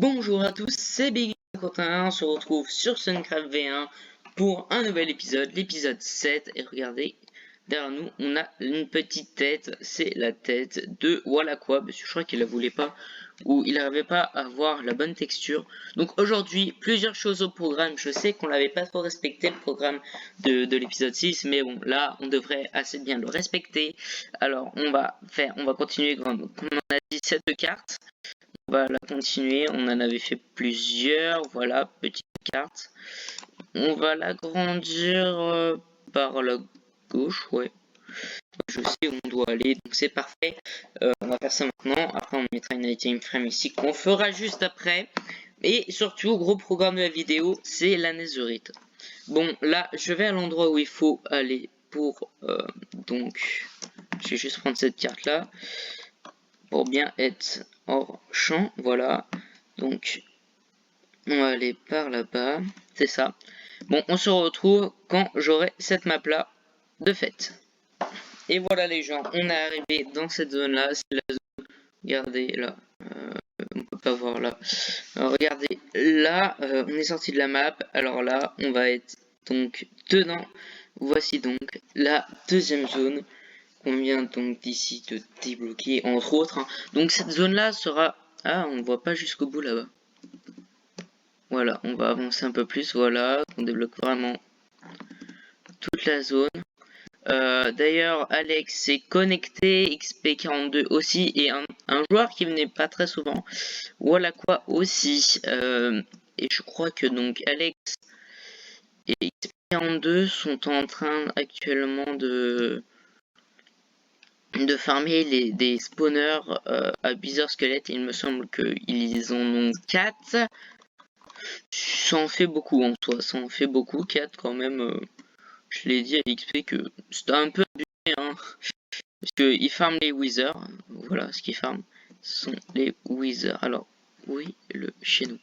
Bonjour à tous, c'est Biggie Quentin, on se retrouve sur Suncraft V1 pour un nouvel épisode, l'épisode 7, et regardez, derrière nous, on a une petite tête, c'est la tête de Wallaqua, parce que je crois qu'il la voulait pas, ou il n'arrivait pas à avoir la bonne texture. Donc aujourd'hui, plusieurs choses au programme, je sais qu'on l'avait pas trop respecté le programme de l'épisode 6, mais bon, là, on devrait assez bien le respecter. Alors, on va continuer, comme on a dit, cette carte. On va la continuer, on en avait fait plusieurs, voilà, petite carte. On va l'agrandir par la gauche, ouais. Je sais où on doit aller, donc c'est parfait. On va faire ça maintenant, après on mettra une item frame ici, qu'on fera juste après. Et surtout, gros programme de la vidéo, c'est la netherite. Bon, là, je vais à l'endroit où il faut aller pour... donc, je vais juste prendre cette carte-là pour bien être hors champ, voilà. Donc, on va aller par là-bas, c'est ça. Bon, on se retrouve quand j'aurai cette map-là de fait. Et voilà les gens, on est arrivé dans cette zone-là, c'est la zone, regardez là, on peut pas voir là. Alors, regardez, là, on est sorti de la map, alors là, on va être donc dedans. Voici donc la deuxième zone qu'on vient donc d'ici de débloquer, entre autres. Hein. Donc cette zone-là sera... Ah, on voit pas jusqu'au bout là-bas. Voilà, on va avancer un peu plus, voilà, on débloque vraiment toute la zone. D'ailleurs, Alex s'est connecté, XP42 aussi, et un joueur qui venait pas très souvent, Wallaqua aussi. Et je crois que donc Alex et XP42 sont en train actuellement de farmer des spawners à Bizarre Squelette. Il me semble qu'ils en ont 4. Ça en fait beaucoup en soi, ça en fait beaucoup, 4 quand même. Je l'ai dit à XP que c'était un peu abusé, hein, parce qu'ils farment les withers. Voilà ce qu'ils farment, ce sont les withers. Alors, oui, chez nous.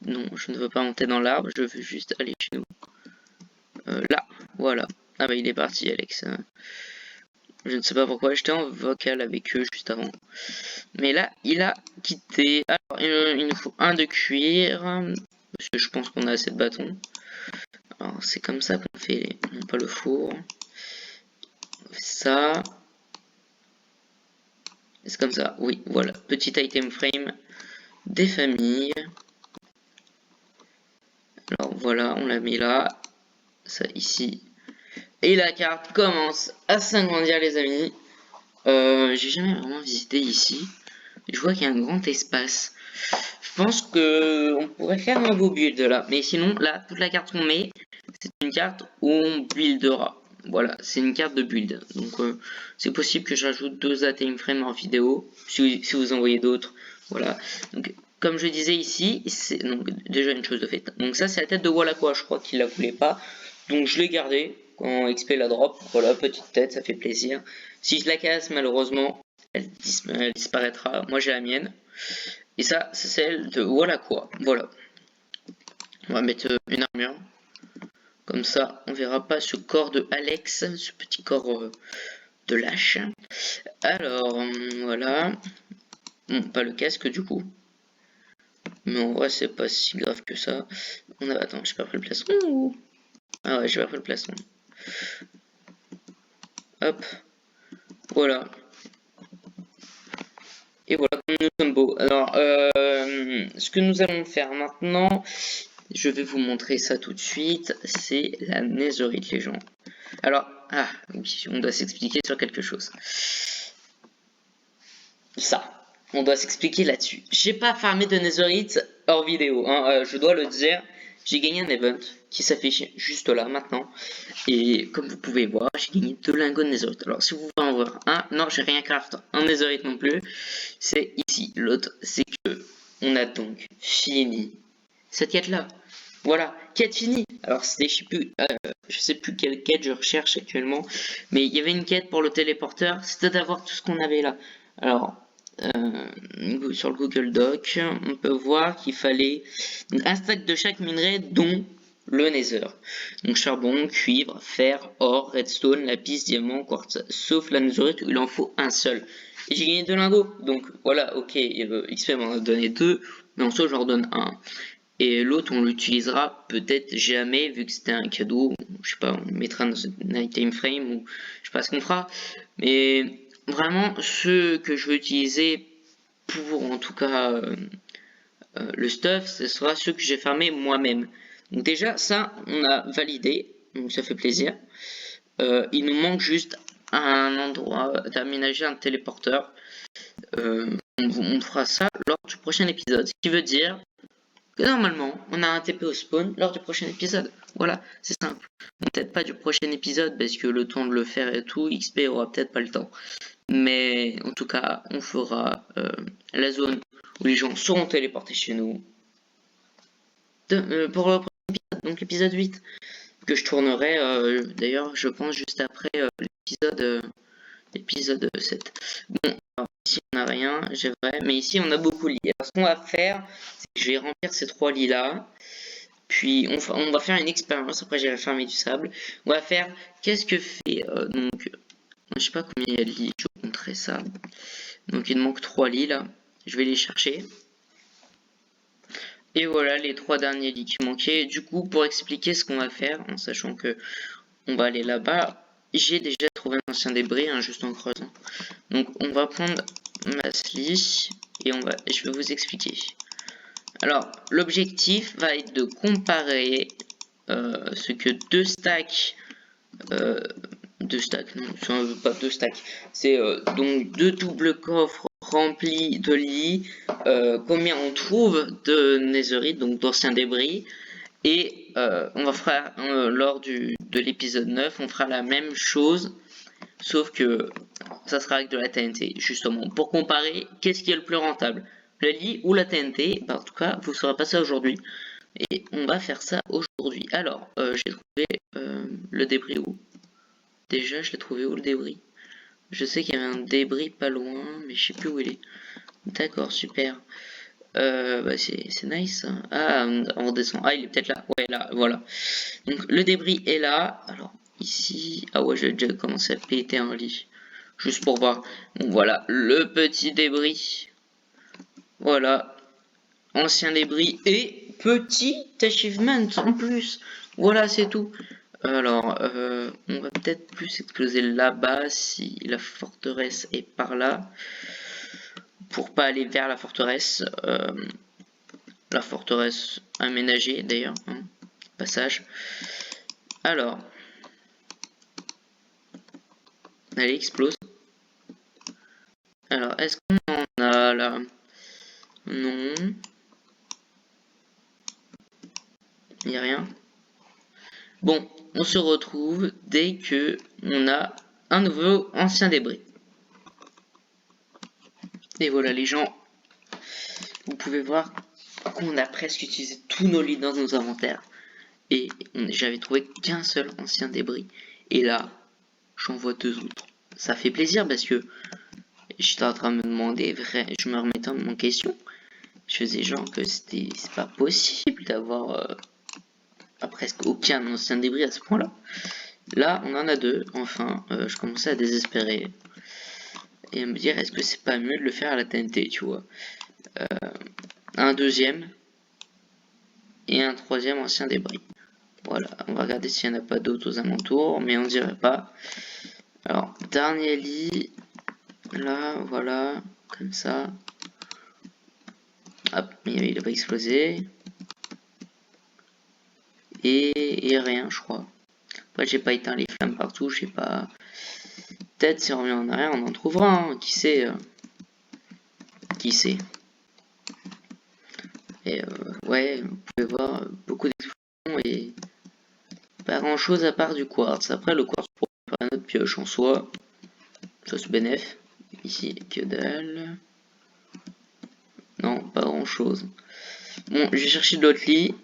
Non, je ne veux pas monter dans l'arbre, je veux juste aller chez nous. Là, voilà. Ah bah il est parti, Alex. Je ne sais pas pourquoi, j'étais en vocal avec eux juste avant. Mais là, il a quitté. Alors, il nous faut un de cuir, parce que je pense qu'on a assez de bâtons. Alors, c'est comme ça qu'on fait, non pas le four. On fait ça. C'est comme ça, oui, voilà. Petit item frame des familles. Alors voilà, on l'a mis là. Ça ici. Et la carte commence à s'agrandir, les amis. J'ai jamais vraiment visité ici. Je vois qu'il y a un grand espace. Je pense que on pourrait faire un beau build là. Mais sinon, là, toute la carte qu'on met, c'est une carte où on buildera. Voilà, c'est une carte de build. Donc, c'est possible que j'ajoute 2 item frames en vidéo. Si vous en voyez d'autres. Voilà. Donc, comme je disais ici, c'est donc déjà une chose de fait. Donc, ça, c'est la tête de Wallaqua. Je crois qu'il la voulait pas. Donc, je l'ai gardée quand XP la drop. Voilà, petite tête, ça fait plaisir. Si je la casse, malheureusement, elle disparaîtra. Moi, j'ai la mienne. Et ça, c'est celle de Wallaqua. Voilà. On va mettre une armure. Comme ça, on verra pas ce corps de Alex, ce petit corps de lâche. Alors, voilà. Bon, pas le casque du coup. Mais en vrai, c'est pas si grave que ça. On a... Attends, j'ai pas pris le plastron. Ah ouais, j'ai pas pris le plastron. Hop. Voilà. Et voilà, nous sommes beaux. Alors, ce que nous allons faire maintenant, je vais vous montrer ça tout de suite. C'est la netherite, les gens. Alors, ah oui, on doit s'expliquer sur quelque chose. Ça, on doit s'expliquer là-dessus. J'ai pas farmé de netherite hors vidéo, hein, je dois le dire. J'ai gagné un event qui s'affiche juste là maintenant. Et comme vous pouvez voir, j'ai gagné 2 lingots de netherite. Alors si vous voulez en voir un, non, j'ai rien craft en netherite non plus. C'est ici. L'autre, c'est que on a donc fini cette quête là. Voilà, quête finie. Alors c'était, je sais plus quelle quête je recherche actuellement, mais il y avait une quête pour le téléporteur, c'était d'avoir tout ce qu'on avait là. Alors, sur le Google Doc, on peut voir qu'il fallait un stack de chaque minerai, dont le Nether. Donc charbon, cuivre, fer, or, redstone, lapis, diamant, quartz. Sauf la netherite où il en faut un seul. Et j'ai gagné 2 lingots. Donc voilà, ok, XP m'en a donné 2. Mais en soi, je leur donne un. Et l'autre, on l'utilisera peut-être jamais, vu que c'était un cadeau. Je sais pas, on le mettra dans un item frame ou je sais pas ce qu'on fera. Mais vraiment, ceux que je veux utiliser pour en tout cas le stuff, ce sera ceux que j'ai farmé moi-même. Donc déjà, ça, on a validé. Donc ça fait plaisir. Il nous manque juste un endroit d'aménager un téléporteur. On fera ça lors du prochain épisode. Ce qui veut dire que normalement, on a un TP au spawn lors du prochain épisode. Voilà, c'est simple. Peut-être pas du prochain épisode parce que le temps de le faire et tout, XP aura peut-être pas le temps. Mais en tout cas, on fera la zone où les gens seront téléportés chez nous pour le prochain épisode, donc l'épisode 8. Que je tournerai d'ailleurs, je pense, juste après l'épisode 7. Bon, alors, ici on n'a rien, j'ai vrai, mais ici on a beaucoup de lits. Alors ce qu'on va faire, c'est que je vais remplir ces 3 lits là. Puis on va faire une expérience, après j'irai fermer du sable. On va faire qu'est-ce que fait donc je sais pas combien il y a de lits, je vous montrerai ça. Donc il me manque 3 lits là. Je vais les chercher. Et voilà les 3 derniers lits qui manquaient. Du coup, pour expliquer ce qu'on va faire, en sachant que on va aller là-bas, j'ai déjà trouvé un ancien débris, hein, juste en creusant. Donc on va prendre ma scie et je vais vous expliquer. Alors l'objectif va être de comparer ce que deux stacks, non, pas deux stacks, c'est donc deux doubles coffres remplis de lits, combien on trouve de netherite, donc d'anciens débris, et on va faire lors de l'épisode 9, on fera la même chose, sauf que ça sera avec de la TNT, justement, pour comparer qu'est-ce qui est le plus rentable, le lit ou la TNT. Bah, en tout cas, vous saurez pas ça aujourd'hui. Et on va faire ça aujourd'hui. Alors, j'ai trouvé le débris où? Déjà, je l'ai trouvé où le débris? Je sais qu'il y avait un débris pas loin, mais je sais plus où il est. D'accord, super. Bah c'est nice. Hein. Ah, on redescend. Ah, il est peut-être là. Ouais, là, voilà. Donc, le débris est là. Alors, ici... Ah ouais, j'ai déjà commencé à péter un lit. Juste pour voir. Bon, voilà, le petit débris. Voilà. Ancien débris et petit achievement en plus. Voilà, c'est tout. Alors, on va peut-être plus exploser là-bas si la forteresse est par là. Pour pas aller vers la forteresse. La forteresse aménagée d'ailleurs. Hein, passage. Alors. Allez, explose. Alors, est-ce qu'on en a là? Non. Il n'y a rien. Bon, on se retrouve dès que on a un nouveau ancien débris. Et voilà les gens, vous pouvez voir qu'on a presque utilisé tous nos lits dans nos inventaires. Et j'avais trouvé qu'un seul ancien débris. Et là, j'en vois 2 autres. Ça fait plaisir parce que j'étais en train de me demander, je me remettais en question. Je faisais genre que c'est pas possible d'avoir presque aucun ancien débris à ce point-là. Là, on en a 2, enfin, je commençais à désespérer. Et à me dire, est-ce que c'est pas mieux de le faire à la TNT, tu vois. Un deuxième. Et un troisième ancien débris. Voilà, on va regarder s'il n'y en a pas d'autres aux alentours, mais on dirait pas. Alors, dernier lit. Là, voilà, comme ça. Hop, mais il a pas explosé. Et rien, je crois. Après, j'ai pas éteint les flammes partout, je sais pas. Peut-être si on revient en arrière, on en trouvera, hein. Qui sait. Qui sait. Et ouais, vous pouvez voir beaucoup d'explosions et pas grand chose à part du quartz. Après, le quartz pour faire notre pioche en soi. Ça se bénéf. Ici, que dalle. Non, pas grand chose. Bon, je vais chercher d'autres lits.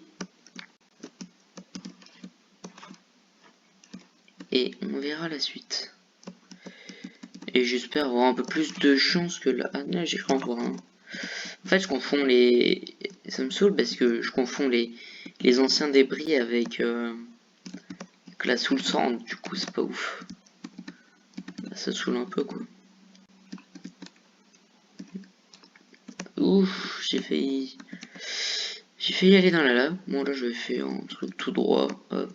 Et on verra la suite. Et j'espère avoir un peu plus de chance que là. Ah non, j'ai cru en voir un. En fait, je confonds les... Ça me saoule parce que je confonds les anciens débris avec la soul sand. Du coup, c'est pas ouf. Ça saoule un peu, quoi. Ouf, j'ai failli... J'ai failli aller dans la lave. Bon, là, je vais faire un truc tout droit. Hop.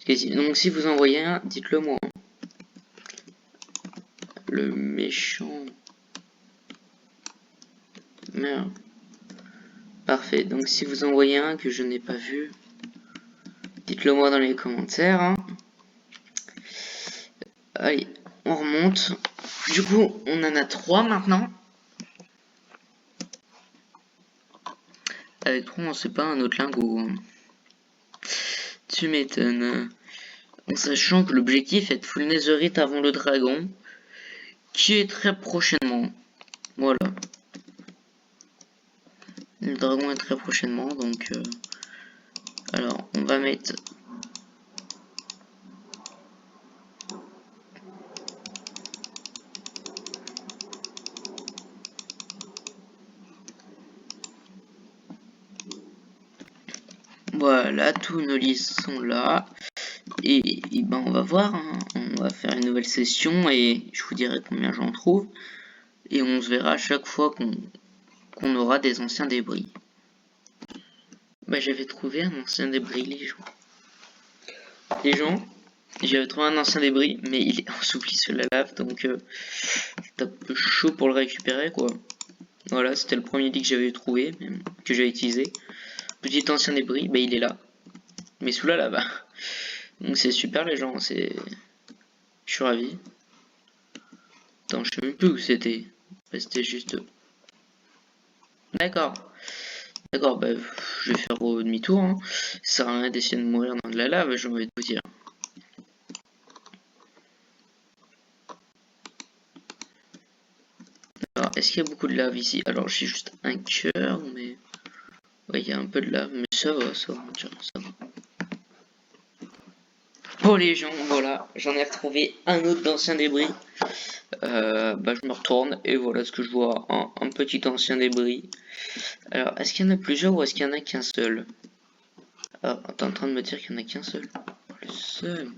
Donc, si vous en voyez un, dites-le moi. Le méchant. Merde. Parfait. Donc, si vous en voyez un que je n'ai pas vu, dites-le moi dans les commentaires. Hein. Allez, on remonte. Du coup, on en a 3 maintenant. Avec 3, on sait pas un autre lingot. Hein. Tu m'étonnes. En sachant que l'objectif est de full netherite avant le dragon. Qui est très prochainement. Voilà. Le dragon est très prochainement, donc... alors, on va mettre... Voilà, tous nos listes sont là. Et ben on va voir, hein. On va faire une nouvelle session et je vous dirai combien j'en trouve. Et on se verra à chaque fois qu'on aura des anciens débris. Bah j'avais trouvé un ancien débris les gens. J'avais trouvé un ancien débris, mais il est ensoupli sous la lave, donc c'est un peu chaud pour le récupérer quoi. Voilà, c'était le premier lit que j'avais trouvé, que j'avais utilisé. Petit ancien débris, bah il est là. Mais sous la lave. Donc c'est super les gens, c'est... Je suis ravi. Attends, je sais même plus où c'était. Bah, c'était juste... D'accord. D'accord, bah je vais faire demi-tour. Hein. Ça sert à rien d'essayer de mourir dans de la lave, j'ai envie de vous dire. Alors, est-ce qu'il y a beaucoup de lave ici? Alors, j'ai juste un cœur, mais... Ouais, il y a un peu de lave, mais ça va, ça va, ça va. Pour les gens, voilà, j'en ai retrouvé un autre d'ancien débris. Bah, je me retourne et voilà ce que je vois, un petit ancien débris. Alors, est-ce qu'il y en a plusieurs ou est-ce qu'il y en a qu'un seul? Ah, t'es en train de me dire qu'il n'y en a qu'un seul? Le seul.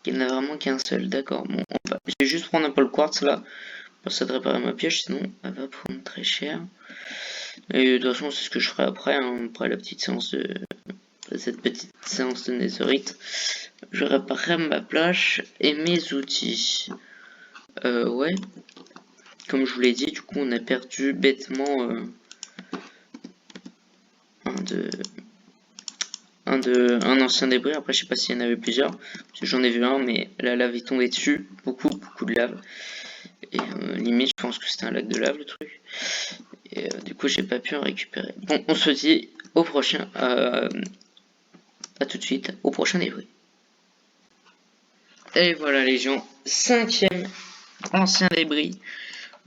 Il n'y en a vraiment qu'un seul, d'accord. Bon, je vais juste prendre un peu le quartz là, pour ça de réparer ma piège, sinon elle va prendre très cher. Et de toute façon, c'est ce que je ferai après, hein, après la petite séance de... cette petite séance de netherite. Je réparerai ma plage et mes outils. Ouais. Comme je vous l'ai dit, du coup, on a perdu bêtement un ancien débris. Après, je sais pas s'il y en avait plusieurs. Parce que j'en ai vu un, mais la lave est tombée dessus. Beaucoup de lave. Et limite, je pense que c'était un lac de lave, le truc. Et du coup, j'ai pas pu en récupérer. Bon, on se dit au prochain. À tout de suite, au prochain débris. Et voilà les gens, 5e ancien débris.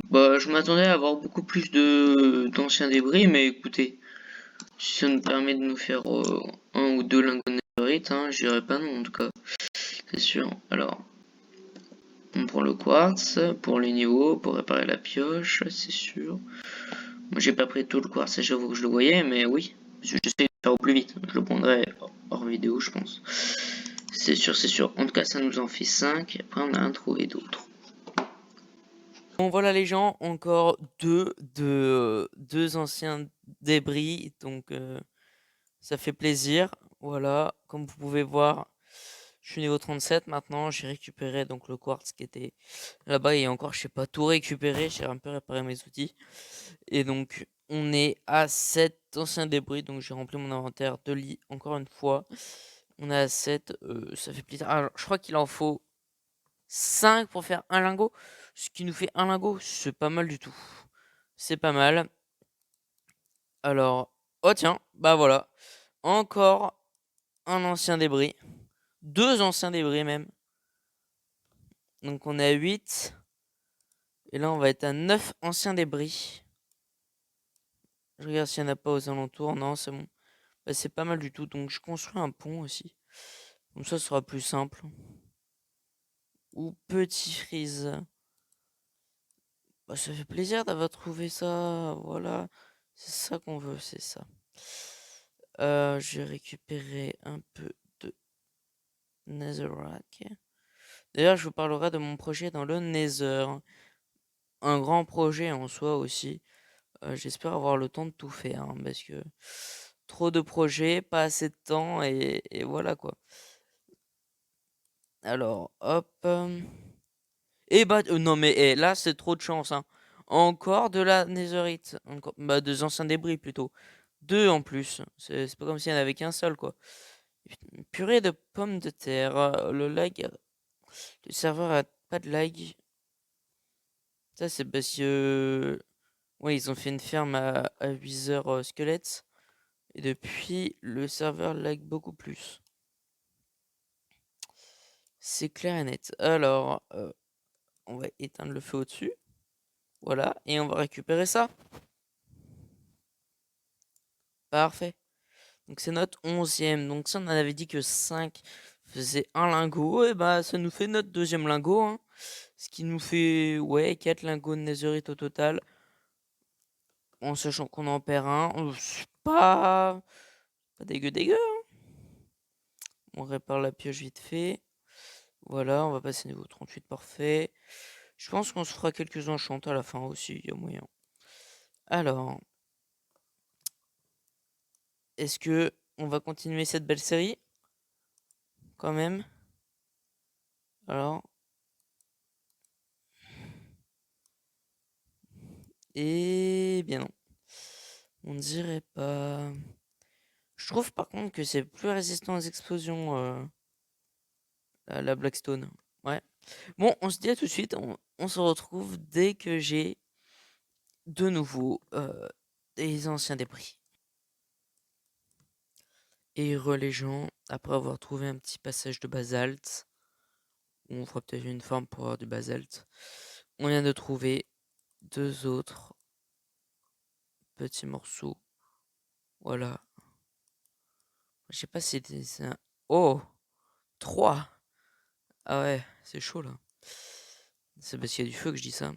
Bah, je m'attendais à avoir beaucoup plus d'anciens débris, mais écoutez, si ça nous permet de nous faire un ou deux lingots de netherite, hein, je dirais pas non en tout cas, c'est sûr. Alors, on prend le quartz pour les niveaux, pour réparer la pioche, c'est sûr. Moi j'ai pas pris tout le quartz, j'avoue que je le voyais, mais oui, j'essaie de faire au plus vite, je le prendrai hors vidéo je pense. C'est sûr, c'est sûr. En tout cas, ça nous en fait 5. Après, on a un trouvé d'autres. Bon voilà les gens, encore deux anciens débris, donc ça fait plaisir. Voilà, comme vous pouvez voir, je suis niveau 37 maintenant, j'ai récupéré donc le quartz qui était là-bas et encore je sais pas tout récupérer, j'ai un peu réparé mes outils. Et donc on est à 7 anciens débris, donc j'ai rempli mon inventaire de lit encore une fois. On est à 7, ça fait plaisir. Alors je crois qu'il en faut 5 pour faire un lingot. Ce qui nous fait un lingot, c'est pas mal du tout. C'est pas mal. Alors, oh tiens, bah voilà. Encore un ancien débris. 2 anciens débris même. Donc on est à 8. Et là on va être à 9 anciens débris. Je regarde s'il n'y en a pas aux alentours. Non, c'est bon. Bah, c'est pas mal du tout. Donc je construis un pont aussi. Comme ça, ce sera plus simple. Ou petit freeze. Bah, ça fait plaisir d'avoir trouvé ça. Voilà. C'est ça qu'on veut, c'est ça. Je vais récupérer un peu de Netherrack. D'ailleurs, je vous parlerai de mon projet dans le Nether. un grand projet en soi aussi. J'espère avoir le temps de tout faire, hein, parce que trop de projets, pas assez de temps et voilà quoi. Alors hop, et bah, non mais là c'est trop de chance, hein. Encore de la netherite, encore bah, des anciens débris plutôt. 2 en plus, c'est pas comme s'il y en avait qu'un seul quoi. Putain, purée de pommes de terre, le lag, le serveur a pas de lag. Ça c'est parce que ouais, ils ont fait une ferme à Wither squelettes et depuis le serveur lag beaucoup plus. C'est clair et net. Alors, on va éteindre le feu au-dessus. Voilà, et on va récupérer ça. Parfait. Donc c'est notre 11e. Donc si on en avait dit que 5 faisait un lingot, et bah ça nous fait notre deuxième lingot, hein. Ce qui nous fait, ouais, 4 lingots de netherite au total. En sachant qu'on en perd un. C'est pas dégueu dégueu, hein. On répare la pioche vite fait. Voilà, on va passer niveau 38, parfait. Je pense qu'on se fera quelques enchantes à la fin aussi, il y a moyen. Alors, est-ce que on va continuer cette belle série? Quand même. Alors. Et bien non. On dirait pas. Je trouve par contre que c'est plus résistant aux explosions, la Blackstone. Ouais. Bon, on se dit à tout de suite. On se retrouve dès que j'ai de nouveau des anciens débris. Et les gens, après avoir trouvé un petit passage de basalte, où on fera peut-être une forme pour avoir du basalte, on vient de trouver 2 autres petits morceaux. Voilà. Je sais pas si c'est un... Oh! 3! Ah ouais, c'est chaud là. C'est parce qu'il y a du feu que je dis ça.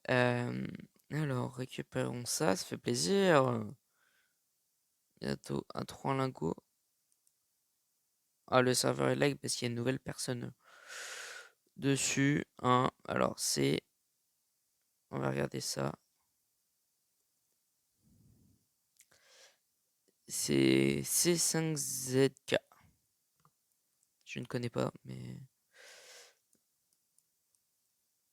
Alors, récupérons ça, ça fait plaisir. Bientôt un 3 lingots. Ah, le serveur est lag parce qu'il y a une nouvelle personne dessus. Hein. Alors, c'est... On va regarder ça. C'est C5ZK. Je ne connais pas, mais...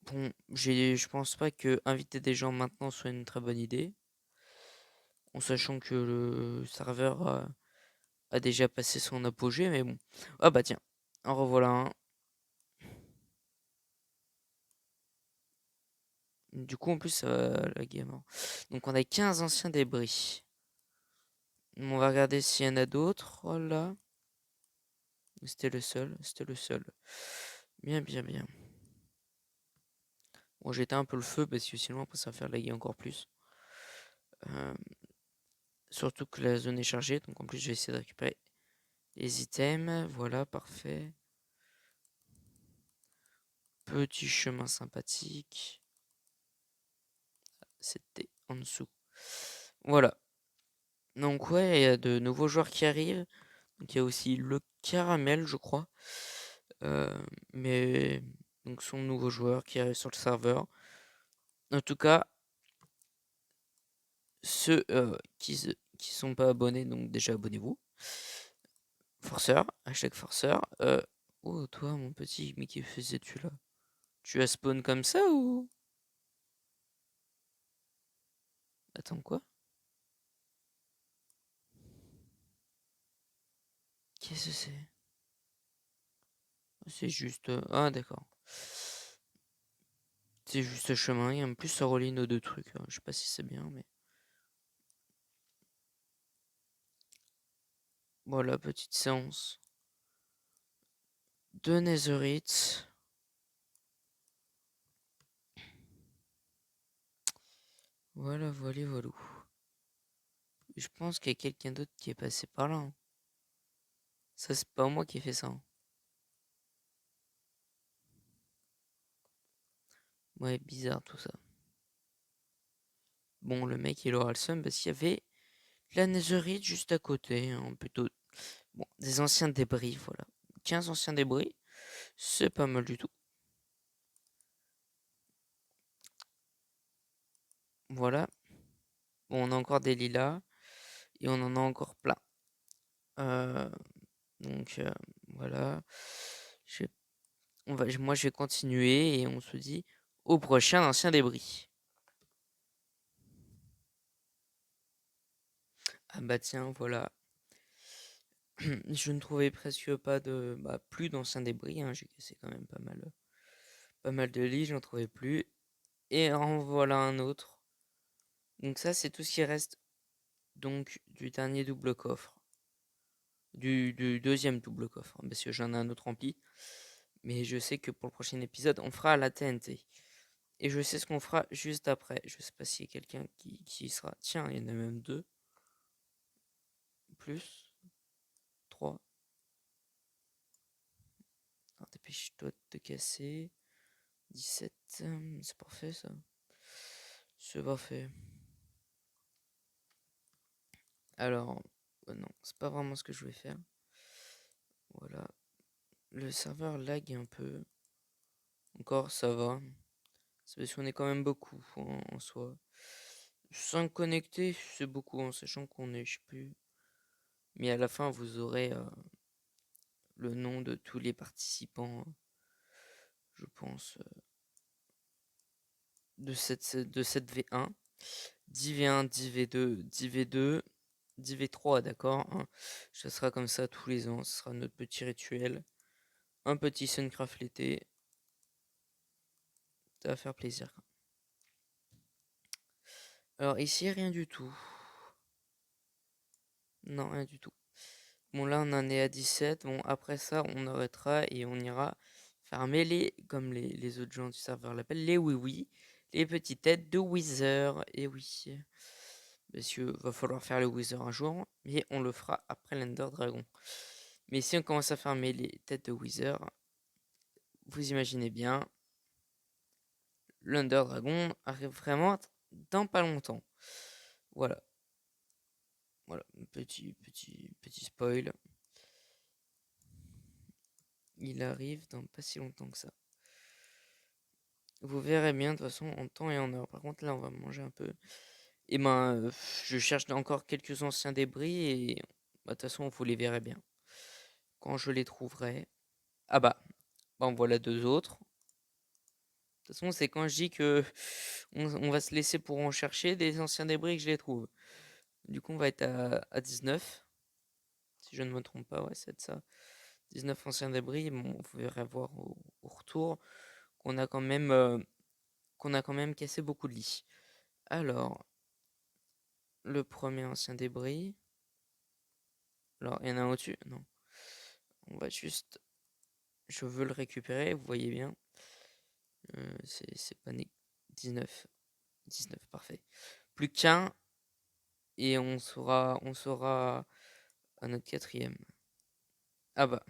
Bon, je pense pas que inviter des gens maintenant soit une très bonne idée. En sachant que le serveur a déjà passé son apogée, mais bon. Ah bah tiens, en revoilà un. Du coup, en plus, ça va laguer à mort. Donc, on a 15 anciens débris. On va regarder s'il y en a d'autres. Voilà. C'était le seul. C'était le seul. Bien, bien, bien. Bon, j'éteins un peu le feu parce que sinon, après, ça va faire laguer encore plus. Surtout que la zone est chargée. Donc, en plus, je vais essayer de récupérer les items. Voilà, parfait. Petit chemin sympathique. C'était en dessous. Voilà. Donc ouais, il y a de nouveaux joueurs qui arrivent. Donc il y a aussi le Caramel, je crois. Mais donc son nouveau joueur qui arrive sur le serveur. En tout cas, ceux qui sont pas abonnés, donc déjà abonnez-vous. Forceur, hashtag forceur. Oh toi mon petit, mais qui faisais-tu là? Tu as spawn comme ça ou? Attends quoi? Qu'est-ce que c'est? C'est juste... Ah d'accord. C'est juste le chemin et en plus ça relie nos 2 trucs. Je sais pas si c'est bien mais... Voilà, petite séance de netherite. Voilà, voilà, voilà. Je pense qu'il y a quelqu'un d'autre qui est passé par là, hein. Ça, c'est pas moi qui ai fait ça, hein. Ouais, bizarre tout ça. Bon, le mec, il aura le seum parce qu'il y avait la netherite juste à côté, hein, plutôt. Bon, des anciens débris, voilà. 15 anciens débris, c'est pas mal du tout. Voilà. Bon, on a encore des lilas et on en a encore plein. Donc voilà. Moi, je vais continuer et on se dit au prochain ancien débris. Ah bah tiens, voilà. Je ne trouvais presque pas plus d'anciens débris, hein. J'ai cassé quand même pas mal de lits, j'en trouvais plus. Et en voilà un autre. Donc ça, c'est tout ce qui reste donc du dernier double coffre. Du deuxième double coffre, hein, parce que j'en ai un autre rempli. Mais je sais que pour le prochain épisode, on fera la TNT. Et je sais ce qu'on fera juste après. Je sais pas s'il y a quelqu'un qui y sera. Tiens, il y en a même deux. Plus. Trois. Alors dépêche-toi de te casser. 17. C'est parfait ça. C'est parfait. Alors. Non, c'est pas vraiment ce que je vais faire. Voilà. Le serveur lag un peu. Encore, ça va. C'est parce qu'on est quand même beaucoup en soi. 5 connectés, c'est beaucoup en sachant qu'on est, je sais plus. Mais à la fin, vous aurez le nom de tous les participants, je pense, de cette V1. 10V1, 10V2, 10V2, 10V3, d'accord, hein. Ça sera comme ça tous les ans. Ce sera notre petit rituel. Un petit Suncraft l'été. Ça va faire plaisir. Alors ici, rien du tout. Non, rien du tout. Bon, là, on en est à 17. Bon, après ça, on arrêtera et on ira farmer comme les autres gens du serveur l'appellent, les oui-oui, les petites têtes de Wither. Et oui, parce que va falloir faire le Wither un jour, mais on le fera après l'Ender Dragon. Mais si on commence à farmer les têtes de Wither, vous imaginez bien, l'Under Dragon arrive vraiment dans pas longtemps. Voilà. Voilà, petit spoil. Il arrive dans pas si longtemps que ça. Vous verrez bien de toute façon en temps et en heure. Par contre là on va manger un peu. Et je cherche encore quelques anciens débris et de toute façon vous les verrez bien. Quand je les trouverai. Ah bah en voilà deux autres. De toute façon c'est quand je dis que on va se laisser pour en chercher des anciens débris que je les trouve. Du coup on va être à 19. Si je ne me trompe pas, ouais c'est ça. 19 anciens débris. Bon, vous verrez voir au retour qu'on a quand même cassé beaucoup de lits. Alors, le premier ancien débris. Alors, il y en a un au-dessus? Non. On va juste. Je veux le récupérer, vous voyez bien. C'est pas 19. 19, parfait. Plus qu'un. Et on sera à notre quatrième. Ah bah.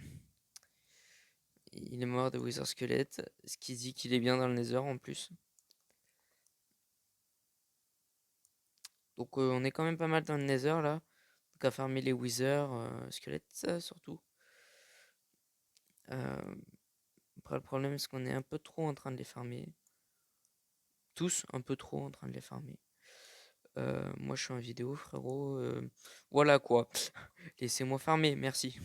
Il est mort de Wither Squelette. Ce qui dit qu'il est bien dans le Nether en plus. Donc on est quand même pas mal dans le Nether là. Donc à farmer les Wither squelettes surtout. Après le problème c'est qu'on est un peu trop en train de les farmer. Tous un peu trop en train de les farmer. Moi je suis en vidéo frérot. Voilà quoi. Laissez-moi farmer, merci.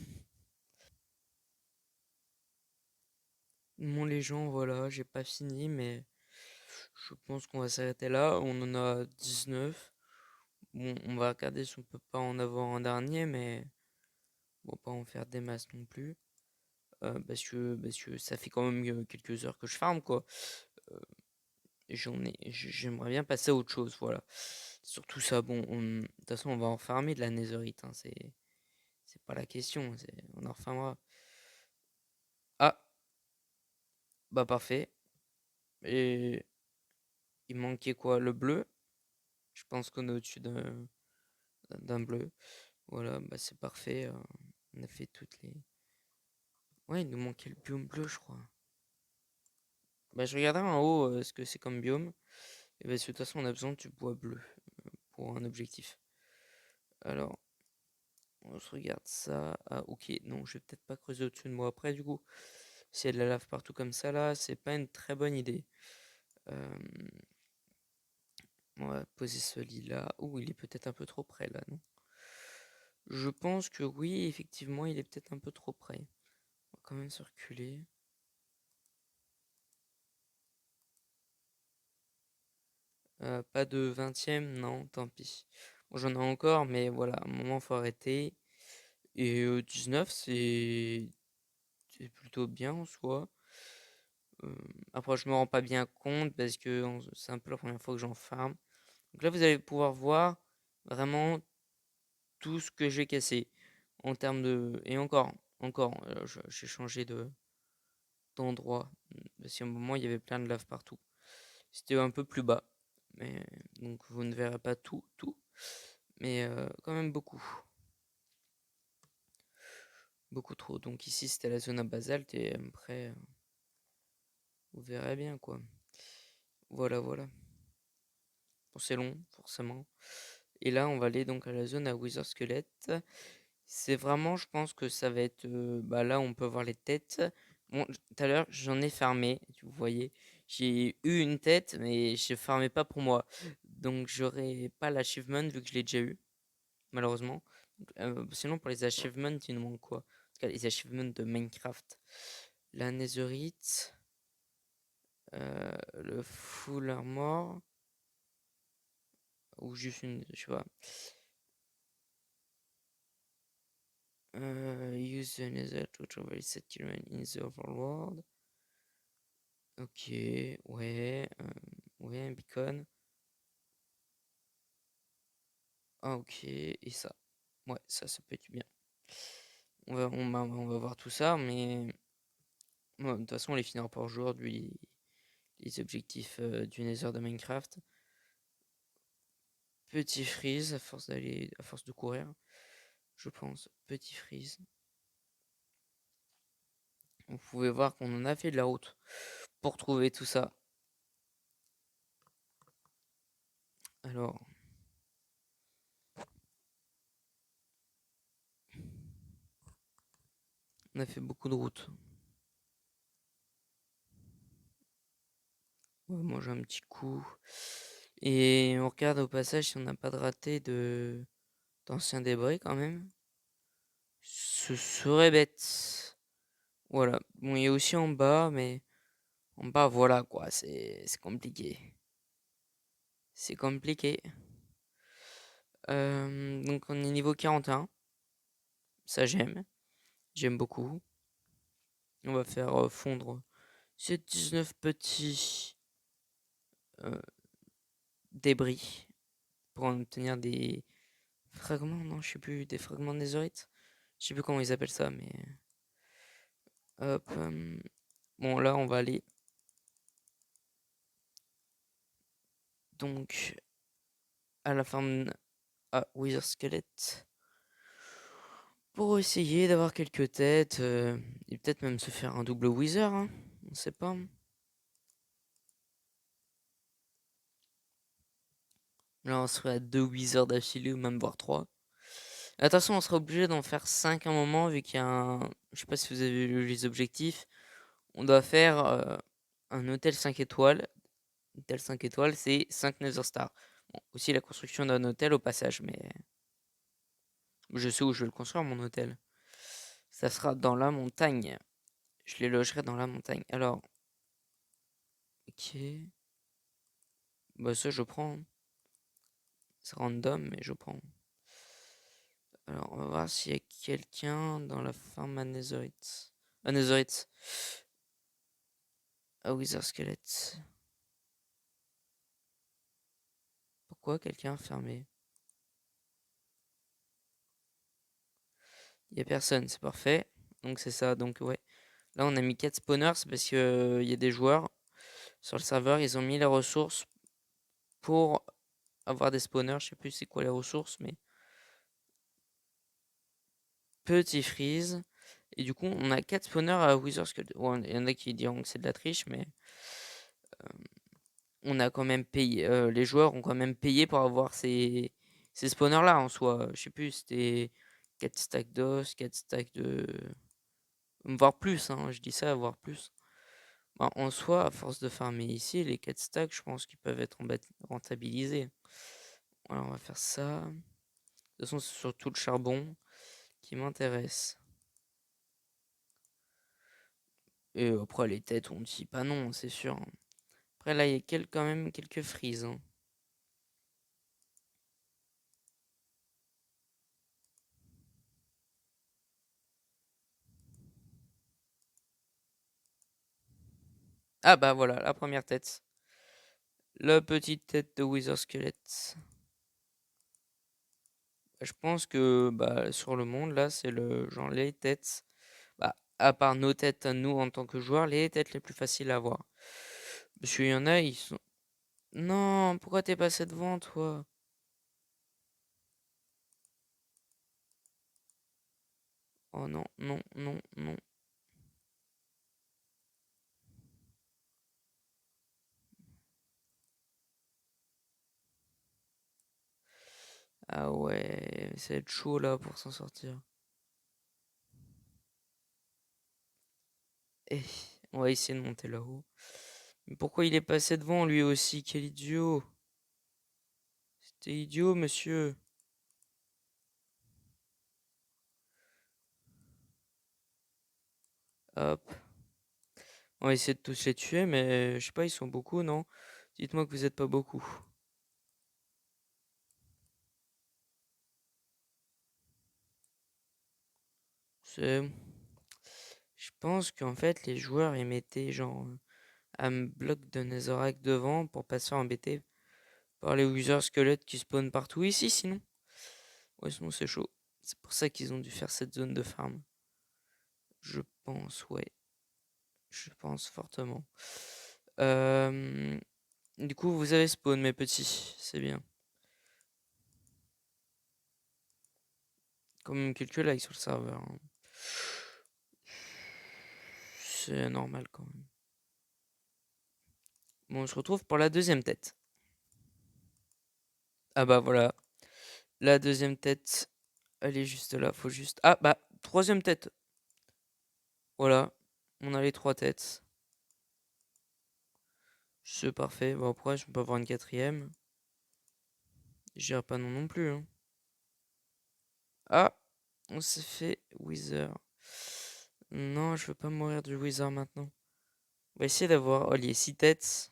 Mon les gens, voilà, j'ai pas fini mais je pense qu'on va s'arrêter là. On en a 19. Bon, on va regarder si on peut pas en avoir un dernier mais on va pas en faire des masses non plus. Parce que ça fait quand même quelques heures que je farme quoi. J'aimerais bien passer à autre chose, voilà. Surtout ça, bon, de toute façon, on va en farmer de la netherite, hein, c'est pas la question, on en refarmera. Ah, bah parfait. Et il manquait quoi? Le bleu? Je pense qu'on est au-dessus d'un bleu. Voilà, bah c'est parfait. On a fait toutes les. Ouais, il nous manquait le biome bleu, je crois. Bah je regardais en haut ce que c'est comme biome. Et bah de toute façon, on a besoin du bois bleu pour un objectif. Alors, on se regarde ça. Ah, ok. Non, je vais peut-être pas creuser au-dessus de moi après, du coup. S'il y a de la lave partout comme ça, là, c'est pas une très bonne idée. Euh, On va poser ce lit là. Ouh, il est peut-être un peu trop près là, non? Je pense que oui, effectivement, il est peut-être un peu trop près. On va quand même se reculer. Pas de 20e, non, tant pis. Bon, j'en ai encore, mais voilà, à un moment, faut arrêter. Et 19, c'est plutôt bien en soi. Euh, Après, je me rends pas bien compte parce que c'est un peu la première fois que j'en farm. Donc là, vous allez pouvoir voir vraiment tout ce que j'ai cassé en termes de. Et encore, j'ai changé d'endroit. Parce qu'à un moment, il y avait plein de lave partout. C'était un peu plus bas. Mais, donc, vous ne verrez pas tout. Mais quand même beaucoup. Beaucoup trop. Donc, ici, c'était la zone à basalte. Et après, vous verrez bien, quoi. Voilà, voilà. Bon, c'est long, forcément. Et là, on va aller donc à la zone à Wither Squelette. C'est vraiment, je pense que ça va être. Bah là, on peut voir les têtes. Bon, tout à l'heure, j'en ai farmé. Vous voyez, j'ai eu une tête, mais je farmais pas pour moi. Donc, j'aurai pas l'achievement vu que je l'ai déjà eu, malheureusement. Donc, sinon, pour les achievements, il nous manque quoi? En tout cas, les achievements de Minecraft. La Netherite. Le Full Armor. Ou juste une. Je sais pas. Use the nether to travel 7 km in the overworld. Ok, ouais, ouais, un beacon. Ah, ok, et ça. Ouais, ça peut être bien. On va voir tout ça, mais de toute façon, on les finira par aujourd'hui, les objectifs du Nether de Minecraft. Petit freeze, à force de courir, je pense. Petit freeze. Vous pouvez voir qu'on en a fait de la route pour trouver tout ça. Alors, on a fait beaucoup de routes. On va manger un petit coup. Et on regarde au passage si on n'a pas de raté d'anciens débris quand même. Ce serait bête. Voilà. Bon, il y a aussi en bas, mais en bas, voilà quoi. C'est compliqué. C'est compliqué. Donc on est niveau 41. Ça j'aime. J'aime beaucoup. On va faire fondre ces 19 petits euh, débris pour en obtenir des fragments. Non, je sais plus. Des fragments de netherite. Je sais plus comment ils appellent ça, mais. Hop. Bon, là, on va aller. Donc, à la farm à Wither Skelett. Pour essayer d'avoir quelques têtes. Et peut-être même se faire un double Wither. Hein, on sait pas. Là, on serait à 2 Wizards d'affilée ou même voire 3. Attention, on sera obligé d'en faire 5 à un moment vu qu'il y a un. Je sais pas si vous avez vu les objectifs. On doit faire un hôtel 5 étoiles. Hôtel 5 étoiles, c'est 5 Nether Stars. Bon, aussi la construction d'un hôtel au passage, mais je sais où je vais le construire mon hôtel. Ça sera dans la montagne. Je les logerai dans la montagne. Alors, ok. Bah ça je prends. C'est random, mais je prends. Alors, on va voir s'il y a quelqu'un dans la farm à Netherite. À Netherite. À Wither Skelett. Pourquoi quelqu'un a fermé? Il y a personne, c'est parfait. Donc c'est ça, donc ouais. Là on a mis 4 spawners parce que il y a des joueurs sur le serveur, ils ont mis les ressources pour avoir des spawners. Je sais plus c'est quoi les ressources, mais petit freeze. Et du coup, on a 4 spawners à Wither Skelett. Bon, il y en a qui diront que c'est de la triche, mais on a quand même payé. Les joueurs ont quand même payé pour avoir ces spawners là en soi. Je sais plus, c'était 4 stacks d'os, 4 stacks de. Voire plus, hein, je dis ça, voire plus. Bah, en soi, à force de farmer ici, les 4 stacks, je pense qu'ils peuvent être rentabilisés. Alors, on va faire ça. De toute façon, c'est surtout le charbon qui m'intéresse. Et après, les têtes, on ne dit pas non, c'est sûr, hein. Après, là, il y a quand même quelques frises, hein. Ah bah voilà, la première tête. La petite tête de Wither Skelett. Je pense que bah, sur le monde, là, c'est le genre les têtes. Bah, à part nos têtes, à nous en tant que joueurs, les têtes les plus faciles à avoir. Parce qu'il y en a, ils sont. Non, pourquoi t'es passé devant, toi? Oh non, non, non, non. Ah ouais, ça va être chaud là pour s'en sortir. Eh, on va essayer de monter là-haut. Mais pourquoi il est passé devant lui aussi? Quel idiot! C'était idiot, monsieur. Hop. On va essayer de tous les tuer, mais je sais pas, ils sont beaucoup, non? Dites-moi que vous êtes pas beaucoup. C'est. Je pense qu'en fait, les joueurs ils mettaient genre un bloc de Netherrack devant pour pas se faire embêter par les wither squelettes qui spawnent partout ici, sinon. Ouais, sinon c'est chaud. C'est pour ça qu'ils ont dû faire cette zone de farm. Je pense, ouais. Je pense fortement. Du coup, vous avez spawn, mes petits. C'est bien. Quand même quelques likes sur le serveur, hein. C'est normal quand même. Bon, on se retrouve pour la deuxième tête. Ah bah voilà. La deuxième tête, elle est juste là. Faut juste. Ah bah, troisième tête. Voilà. On a les 3 têtes. C'est parfait. Bon, après, je peux pas avoir une quatrième. J'irai pas non plus, hein. Ah, on s'est fait Wither. Non, je veux pas mourir du Wither maintenant. On va essayer d'avoir. Oh, les 6 têtes.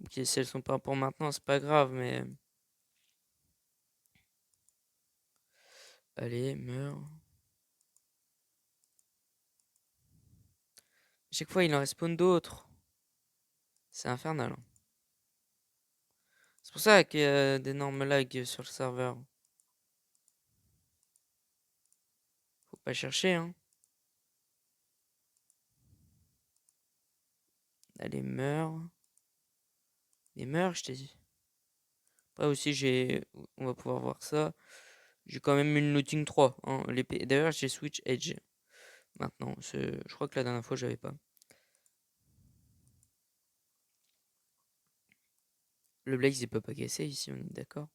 Ok, si elles sont pas pour maintenant, c'est pas grave, mais. Allez, meurs. Chaque fois, il en respawn d'autres. C'est infernal, hein. C'est pour ça qu'il y a d'énormes lags sur le serveur. Faut pas chercher, hein. Allez, meurs. Et meurs, je t'ai dit. Après aussi, on va pouvoir voir ça. J'ai quand même une looting 3, hein, l'épée. D'ailleurs, j'ai switch edge. Maintenant, je crois que la dernière fois, j'avais pas. Le blaze, il peut pas casser ici, on est d'accord.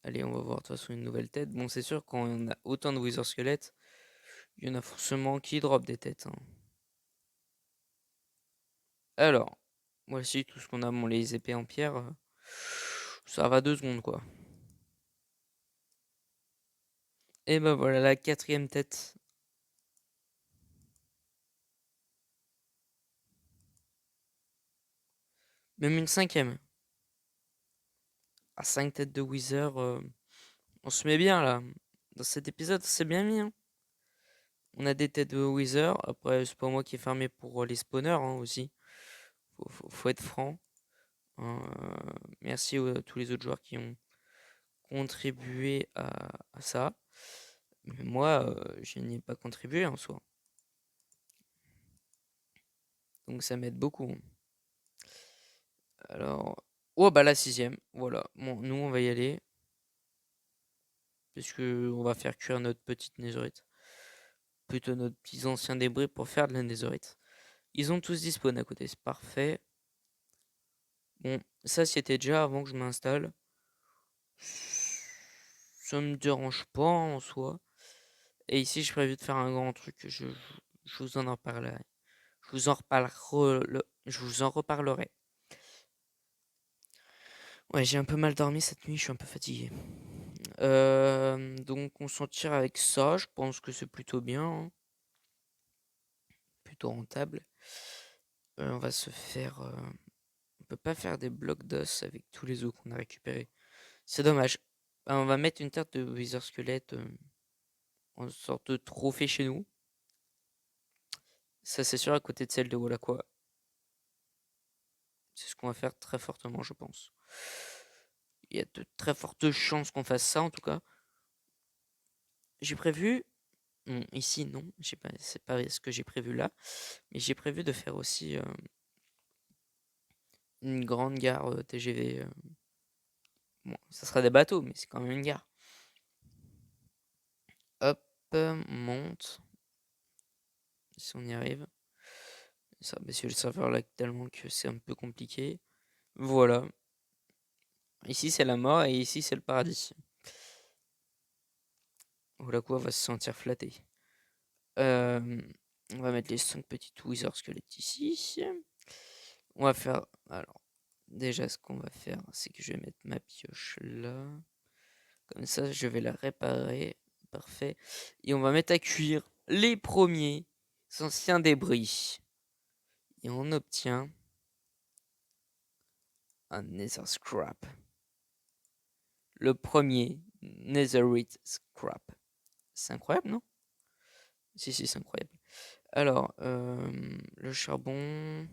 Allez, on va voir de toute façon une nouvelle tête. Bon, c'est sûr, quand on a autant de wither squelettes, il y en a forcément qui drop des têtes, hein. Alors, voici tout ce qu'on a. Bon, les épées en pierre, ça va 2 secondes, quoi. Et ben voilà, la quatrième tête. Même une cinquième. À 5 têtes de wither, on se met bien, là. Dans cet épisode, c'est bien mis, hein. On a des têtes de wither. Après, c'est pas moi qui ai farmé pour les spawners, hein, aussi. Faut être franc. Merci à tous les autres joueurs qui ont contribué à ça. Mais moi, je n'y ai pas contribué en soi. Donc ça m'aide beaucoup. Alors. Oh bah la sixième. Voilà. Bon, nous on va y aller. Puisque on va faire cuire notre petite netherite. Plutôt nos petits anciens débris pour faire de la netherite. Ils ont tous dispawn à côté, c'est parfait. Bon, ça c'était déjà avant que je m'installe. Ça me dérange pas en soi. Et ici, j'ai prévu de faire un grand truc. Je vous en reparlerai. Je vous en reparlerai. Ouais, j'ai un peu mal dormi cette nuit, je suis un peu fatigué. Donc on s'en tire avec ça, je pense que c'est plutôt bien, hein. Plutôt rentable. On va se faire... on peut pas faire des blocs d'os avec tous les os qu'on a récupérés. C'est dommage. On va mettre une tarte de Wither Squelette en sorte de trophée chez nous. Ça c'est sûr à côté de celle de Wallaqua. C'est ce qu'on va faire très fortement, je pense. Il y a de très fortes chances qu'on fasse ça en tout cas. J'ai prévu... Non, ici non, c'est pas ce que j'ai prévu là. Mais j'ai prévu de faire aussi une grande gare TGV. Bon, ça sera des bateaux, mais c'est quand même une gare. Hop, monte. Si on y arrive. Ça, parce que le serveur là tellement que c'est un peu compliqué. Voilà. Ici c'est la mort et ici c'est le paradis. Voilà quoi, on va se sentir flatté. On va mettre les 5 petits Wither squelettes ici. On va faire... Alors, déjà ce qu'on va faire, c'est que je vais mettre ma pioche là. Comme ça, je vais la réparer. Parfait. Et on va mettre à cuire les premiers anciens débris. Et on obtient un Nether Scrap. Le premier Netherite Scrap. C'est incroyable, non? Si, c'est incroyable. Alors, le charbon...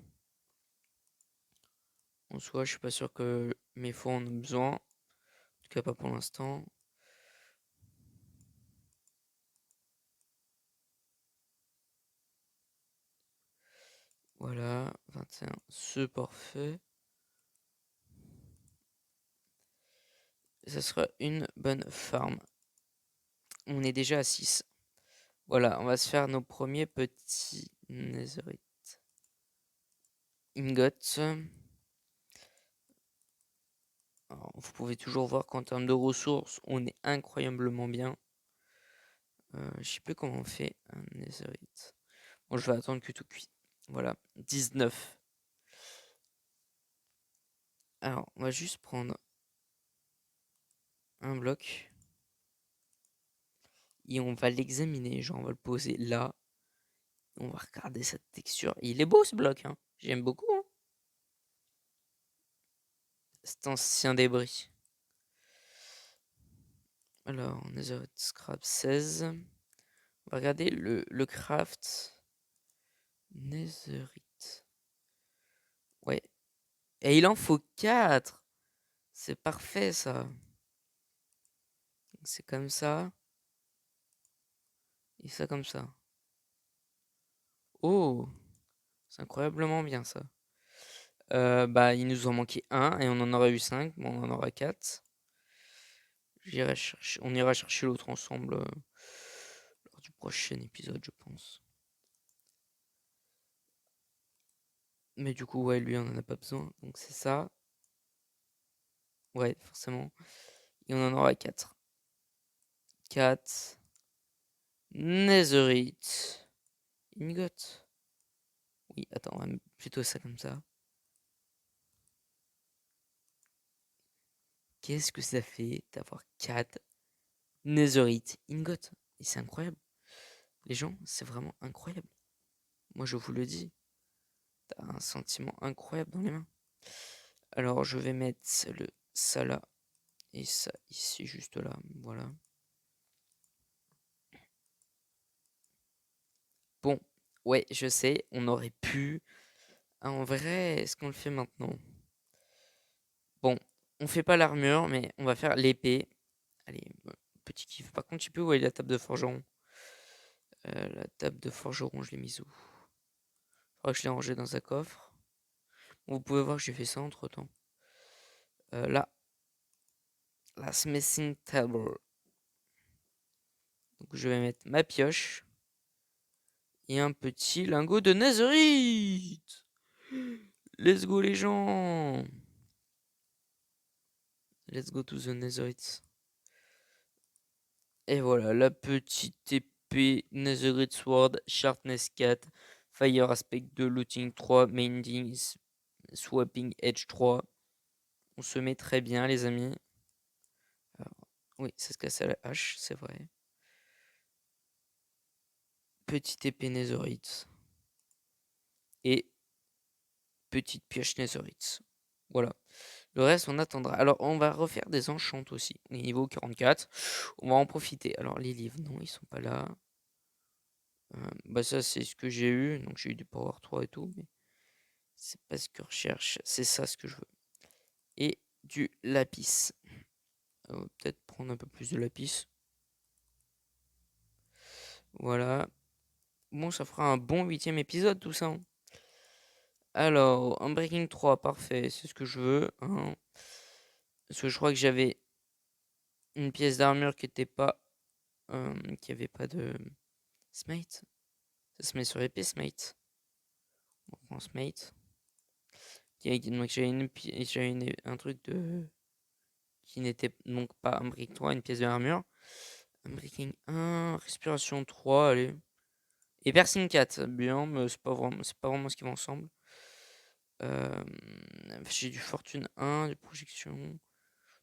En soi, je suis pas sûr que mes fours en ont besoin. En tout cas, pas pour l'instant. Voilà, 21, c'est parfait. Ça sera une bonne farm. On est déjà à 6. Voilà, on va se faire nos premiers petits netherite ingots. Alors, vous pouvez toujours voir qu'en termes de ressources, on est incroyablement bien. Je sais plus comment on fait un netherite. Bon, je vais attendre que tout cuit. Voilà, 19. Alors, on va juste prendre un bloc. Et on va l'examiner. Genre, on va le poser là. On va regarder cette texture. Il est beau ce bloc, hein. J'aime beaucoup, hein. Cet ancien débris. Alors, Netherite Scrap 16. On va regarder le craft. Netherite. Ouais. Et il en faut 4. C'est parfait ça. C'est comme ça. Et ça comme ça. Oh, c'est incroyablement bien ça. Bah, il nous en manquait un et on en aurait eu 5. Bon, on en aura 4. On ira chercher l'autre ensemble lors du prochain épisode, je pense. Mais du coup, ouais, lui, on en a pas besoin. Donc c'est ça. Ouais, forcément. Et on en aura 4. 4. Netherite. Ingot. Oui, attends, on va mettre plutôt ça comme ça. Qu'est-ce que ça fait d'avoir 4 Netherite Ingot? Et c'est incroyable. Les gens, c'est vraiment incroyable. Moi, je vous le dis. T'as un sentiment incroyable dans les mains. Alors, je vais mettre ça là. Et ça ici, juste là. Voilà. Bon, ouais, je sais, on aurait pu. Ah, en vrai, est-ce qu'on le fait maintenant? Bon, on fait pas l'armure, mais on va faire l'épée. Allez, petit kiff. Par contre, tu peux où est la table de forgeron? La table de forgeron, je l'ai mise où? Je crois que je l'ai rangée dans un coffre. Vous pouvez voir que j'ai fait ça entre temps. Là, la smithing table. Donc je vais mettre ma pioche et un petit lingot de netherite. Let's go les gens. Let's go to the netherite. Et voilà, la petite épée, Netherite Sword, Sharpness 4, Fire Aspect 2, Looting 3, Mending, Swapping Edge 3. On se met très bien, les amis. Alors, oui, ça se casse à la hache, c'est vrai. Petite épée Netherite. Et petite pioche Netherite. Voilà. Le reste, on attendra. Alors, on va refaire des enchantes aussi. On est niveau 44. On va en profiter. Alors, les livres, non, ils sont pas là. Bah ça, c'est ce que j'ai eu. Donc, j'ai eu du Power 3 et tout. Mais c'est pas ce que je recherche. C'est ça ce que je veux. Et du lapis. On va peut-être prendre un peu plus de lapis. Voilà. Bon, ça fera un bon 8e épisode, tout ça. Hein. Alors, un Breaking 3, parfait. C'est ce que je veux. Hein. Parce que je crois que j'avais une pièce d'armure qui était pas... qui avait pas de... Smite. Ça se met sur épée, Smite. On prend Smite. Donc j'avais un truc de... qui n'était donc pas un Breaking 3, une pièce d'armure. Un Breaking 1, Respiration 3, allez. Et Piercing 4, bien, mais c'est pas vraiment ce qui va ensemble. J'ai du Fortune 1, du Projection,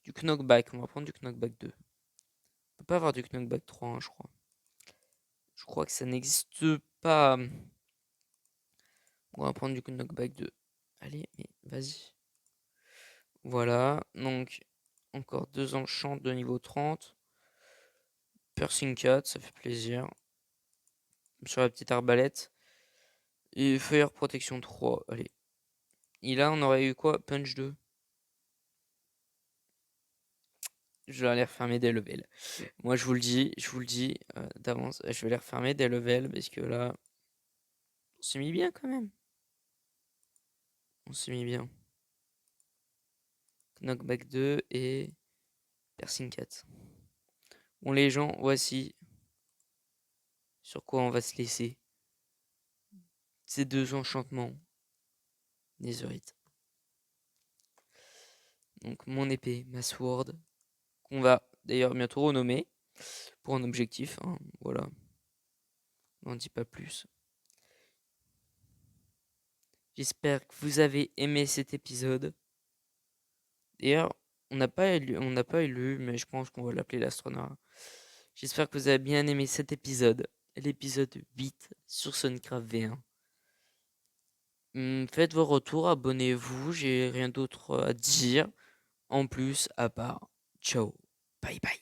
du Knockback. On va prendre du Knockback 2. On peut pas avoir du Knockback 3, hein, je crois. Je crois que ça n'existe pas. On va prendre du Knockback 2. Allez, mais vas-y. Voilà, donc encore 2 enchants de niveau 30. Piercing 4, ça fait plaisir. Sur la petite arbalète. Et Fire Protection 3, allez. Et là, on aurait eu quoi? Punch 2. Je vais aller refermer des levels. Moi, je vous le dis d'avance, je vais les refermer des levels parce que là, on s'est mis bien quand même. On s'est mis bien. Knockback 2 et Piercing 4. Bon, les gens, voici sur quoi on va se laisser. Ces 2 enchantements. Netherite. Donc, mon épée, ma sword, qu'on va d'ailleurs bientôt renommer pour un objectif. Hein, voilà. On n'en dit pas plus. J'espère que vous avez aimé cet épisode. D'ailleurs, on n'a pas élu, mais je pense qu'on va l'appeler l'astronaute. J'espère que vous avez bien aimé cet épisode, l'épisode 8 sur Suncraft V1. Faites vos retours, abonnez-vous, j'ai rien d'autre à dire en plus à part ciao, bye bye.